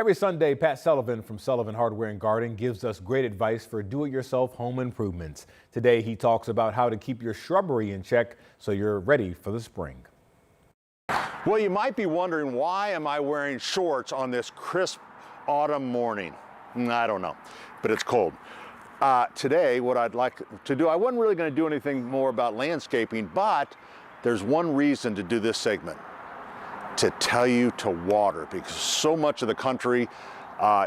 Every Sunday, Pat Sullivan from Sullivan Hardware Garden gives us great advice for do-it-yourself home improvements. Today, he talks about how to keep your shrubbery in check so you're ready for the spring. Well, you might be wondering, why am I wearing shorts on this crisp autumn morning? I don't know, but it's cold. Today, what I'd like to do, I wasn't really going to do anything more about landscaping, but there's one reason to do this segment: to tell you to water, because so much of the country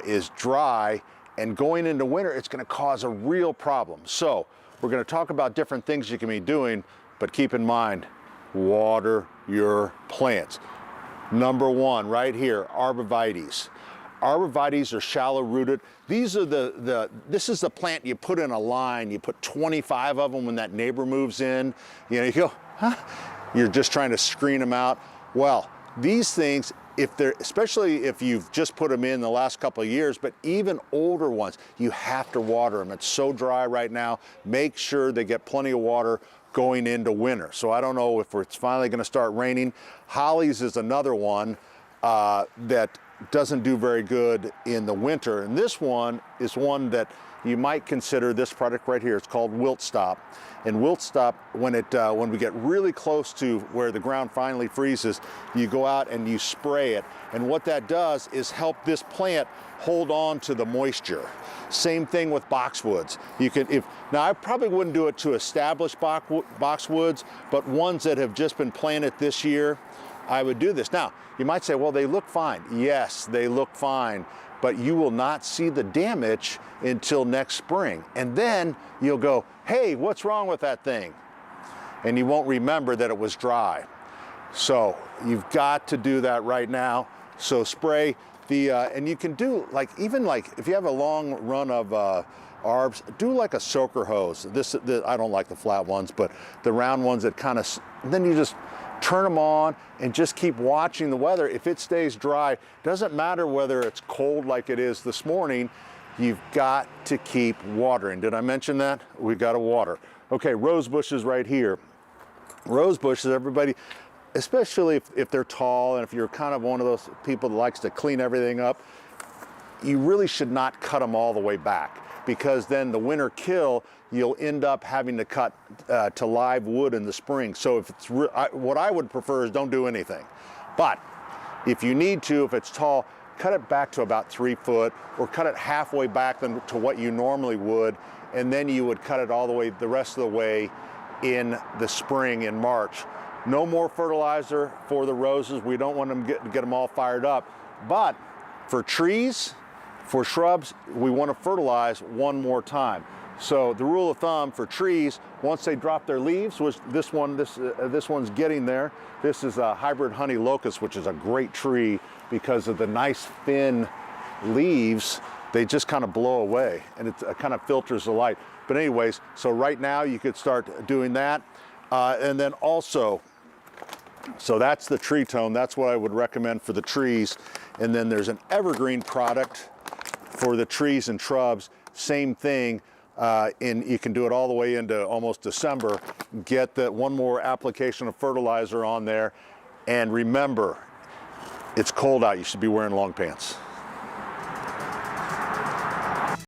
is dry, and going into winter, it's going to cause a real problem. So we're going to talk about different things you can be doing, but keep in mind, water your plants. Number one, right here, arborvitaes. Arborvitaes are shallow rooted. These are this is the plant you put in a line. You put 25 of them when that neighbor moves in. You know, you go, huh? You're just trying to screen them out. Well, these things, especially if you've just put them in the last couple of years, but even older ones, you have to water them. It's so dry right now. Make sure they get plenty of water going into winter. So I don't know if it's finally going to start raining. Hollies is another one that doesn't do very good in the winter. And this one is one that you might consider, this product right here. It's called Wilt Stop. And Wilt Stop, when we get really close to where the ground finally freezes, you go out and you spray it. And what that does is help this plant hold on to the moisture. Same thing with boxwoods. Now I probably wouldn't do it to established boxwoods, but ones that have just been planted this year, I would do this. Now, you might say, well, they look fine. Yes, they look fine, but you will not see the damage until next spring. And then you'll go, hey, what's wrong with that thing? And you won't remember that it was dry. So you've got to do that right now. So spray and you can do even if you have a long run of arbs, do like a soaker hose. I don't like the flat ones, but the round ones that then you just turn them on and just keep watching the weather. If it stays dry, doesn't matter whether it's cold like it is this morning, you've got to keep watering. Did I mention that? We've got to water. Okay, rose bushes right here. Rose bushes, everybody, especially if they're tall and if you're kind of one of those people that likes to clean everything up, you really should not cut them all the way back, because then the winter kill, you'll end up having to cut to live wood in the spring. So what I would prefer is don't do anything. But if you need to, if it's tall, cut it back to about 3 foot, or cut it halfway back to what you normally would, and then you would cut it all the way, the rest of the way in the spring in March. No more fertilizer for the roses. We don't want them get them all fired up. But for trees, for shrubs, we want to fertilize one more time. So the rule of thumb for trees, once they drop their leaves, which this one's getting there. This is a hybrid honey locust, which is a great tree because of the nice thin leaves. They just kind of blow away, and it kind of filters the light. But anyways, so right now you could start doing that. And then also, so that's the tree tone. That's what I would recommend for the trees. And then there's an evergreen product for the trees and shrubs. Same thing. You can do it all the way into almost December. Get that one more application of fertilizer on there. And remember, it's cold out. You should be wearing long pants.